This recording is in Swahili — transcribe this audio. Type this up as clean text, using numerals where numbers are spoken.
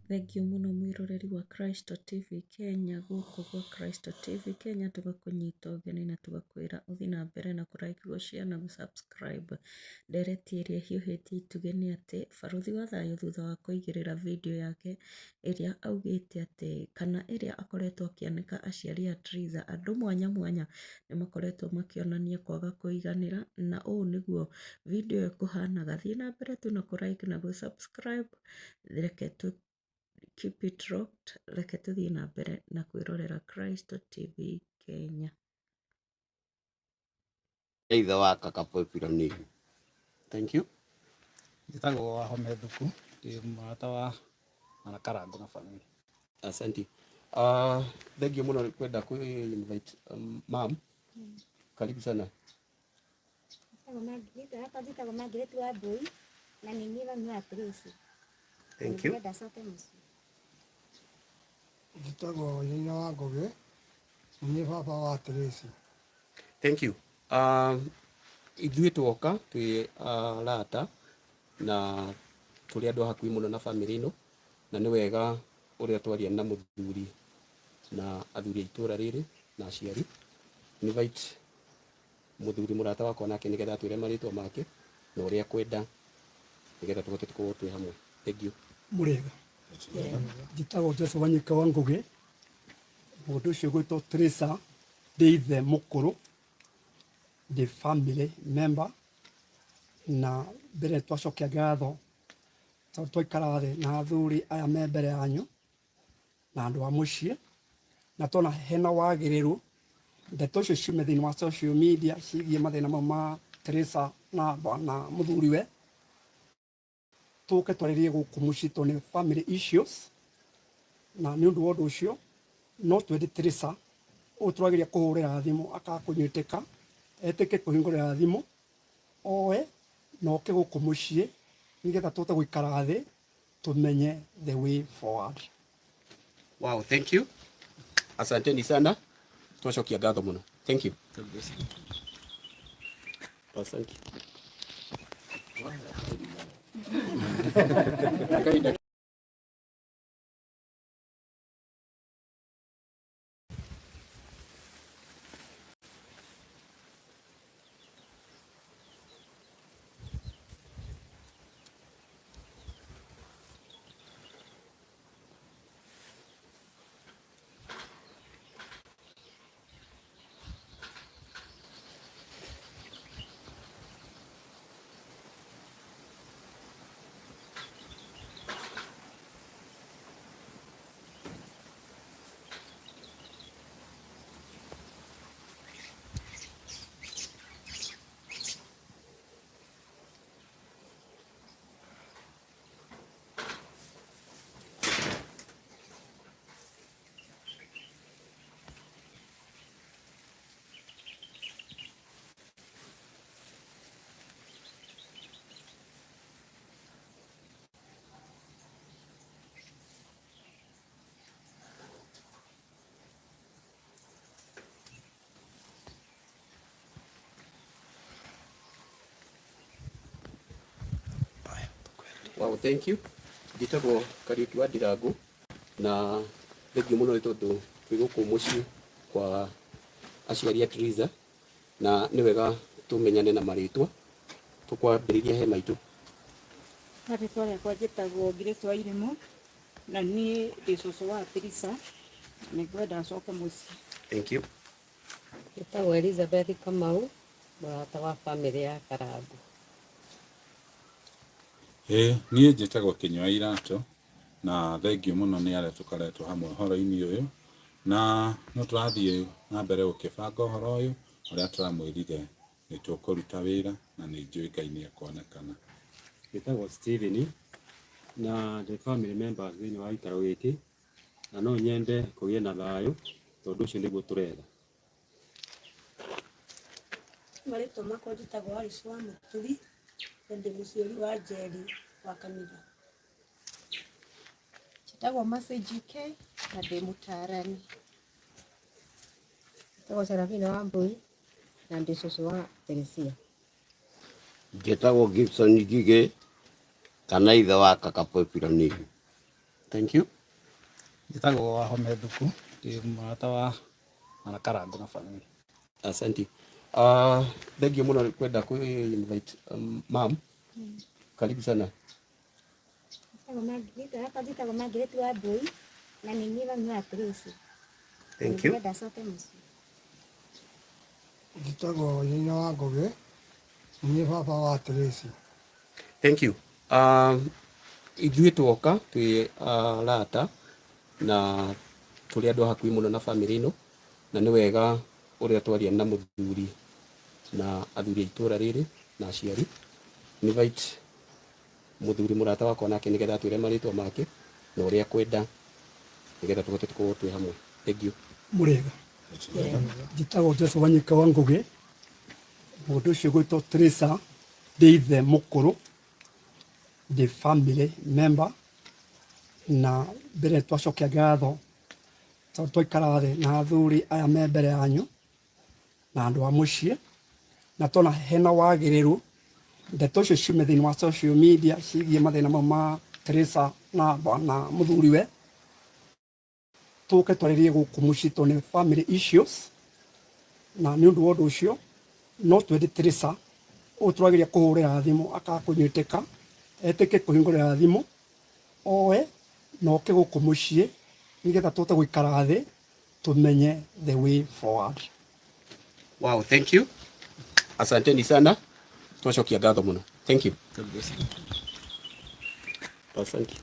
Thengio muno mwiroreri wa Kristo TV Kenya, gũkũ gwa Kristo TV Kenya tũgakũnyita ũgeni na tũgakwĩra ũthi na mbere na kũlike, gũshare na gũsubscribe. Ndereti ĩrĩa hiũhĩtie itugĩ nĩ atĩ barũthi wa thayũ thutha wa kũigĩrĩra video yake ĩrĩa augĩte atĩ kana ĩrĩa akoretwo akĩanĩka aciari a Triza, andũ mwanya mwanya nĩ makoretwo makĩonania kwaga kũiganĩra, na ũũ nĩguo video ĩkũhanaga. Thiĩ na mbere tu na kũlike na gũsubscribe, reke keep it rocked, reke tuthiĩ na mbere na kwĩrorera Kristo TV Kenya. Either wa Kakapopira ni. Thank you. Njĩtagwo Wahome Thuku, ndĩ mũrata wa Karangũ na family. Asante. Thank you muno kwenda invite mom. Karibu sana. Thank you. Njĩtagwo Nyina wa Ngũgĩ, nĩ baba wa Tracy. Thank you. Ithuĩ twoka twĩ arata na tũrĩ andũ hakuhĩ mũno na family ĩno, na nĩ wega ũrĩa twaria na mũthuri na athuri a itũra rĩrĩ na aciari. Invite mũthuri mũrata wakwa nake nĩgetha atwĩre marĩtwa make na ũrĩa kwenda nĩgetha tũhote gũkorwo twĩ hamwe. Thank you. Mũrĩega. Njĩtagwo Joseph Wanyika wa Ngũgĩ, mũndũ ũcio gwĩtwo Teresa ndĩ ithe mũkũrũ, ndĩ family member, na mbere twacokia ngatho tondũ twaikara thĩ na athuri aya me mbere yanyu na andũ a mũciĩ, na tona hena wagĩrĩru ndeto icio ciume thĩinĩ wa social media ciĩgiĩ mathĩna mau ma Teresa na mũthuri we, tũke twarĩrie gũkũ mũciĩ tondũ nĩ family issues, na nĩ ũndũ wa ũndũ ũcio no twendi Teresa ũyũ tũrageria kũhũrĩra thimũ akakũnyitĩka, etĩke kũhingũrĩra thimũ oe na oke gũkũ mũciĩ nĩgetha tũhote gũikara thĩ tũmenye the way forward. Wow, thank you. Asanteni sana. Twacokia ngatho mũno. Thank you. Asante. Wow, thank you. Njĩtagwo Kariuki wa Ndirangũ, na thengio mũno nĩ tondũ twĩ gũkũ mũciĩ kwa aciari a Triza, na nĩ wega tũmenyane na marĩtwa. Tũkwambĩrĩria he maitũ. Marĩtwa rĩakwa njĩtagwo Grace wa Irimũ, na niĩ ndĩ cũcũ wa Triza, nĩngwenda acoke mũciĩ. Thank you. Njĩtagwo Elizabeth Kamau, mũrata wa family ya Karangũ. Niĩ njĩtagwo Kĩnyua Iratũ, na thengio mũno nĩ arĩa tũkoretwo hamwe ũhoro-inĩ ũyũ, na no tũrathiĩ na mbere gũkĩbanga ũhoro ũyũ ũrĩa tũramwĩrire nĩ tũkũruta wĩra na nĩ njũĩ Ngai nĩ ekwonekana. Njĩtagwo Steven, na ndĩ family members thĩinĩ wa gĩikaro gĩkĩ, na no nyende kũgĩe na thayũ tondũ ũcio nĩguo tũretha. Marĩtwa makwa njĩtagwo Alice wa Mũturi, na ndĩ mũciari wa Njeri wa kanitha. Njĩtagwo Mercy GK, na ndĩ mũtarani. Njĩtagwo Serafina Wambui, na ndĩ cũcũ wa Teresia. Njĩtagwo Gibson Ngigĩ, kana ithe wa Kakapopira ni. Thank you. Njĩtagwo Wahome Thuku, ndĩ mũrata wa Wanakarangu na family. Asante. Thank you muno kwenda ku invite ma'am. Karibu sana. Thank you. Njĩtagwo Nyina wa Ngũgĩ, nĩ baba wa Tracy. Thank you. Ithuĩ twoka twĩ arata na tũrĩ andũ hakuhĩ mũno na family ĩno, na nĩ wega ũrĩa twaria na mũthuri na athuri a itũra rĩrĩ na aciari. Invite mũthuri mũrata wakwa nake nĩgetha atwĩre marĩtwa make na ũrĩa kwenda nĩgetha tũhote tũkorwo twĩ hamwe. Thank you. Mũrĩega. Njĩtagwo Joshua Wanyika wa Ngũgĩ, mũndũ ũcio gwĩtwo Teresa ndĩ ithe mũkũrũ, ndĩ family member, na mbere twacokia ngatho tondũ twaikara thĩ na athuri aya me mbere yanyu na andũ a mũciĩ, na tona hena wagĩrĩru ndeto icio ciume thĩinĩ wa social media ciĩgiĩ mathĩna mau ma Teresa na mũthuri we, tũke twarĩrie gũkũ mũciĩ tondũ nĩ family issues, na nĩ ũndũ wa ũndũ ũcio no twende Teresa ũyũ tũrageria kũhũrĩra thimũ akakũnyitĩka, etĩke kũhingũrĩra thimũ oe na oke gũkũ mũciĩ nĩgetha tũhote gũikara thĩ tumenye the way forward. Wow, thank you. Asanteni sana. Twacokia ngatho mũno. Thank you. Asante.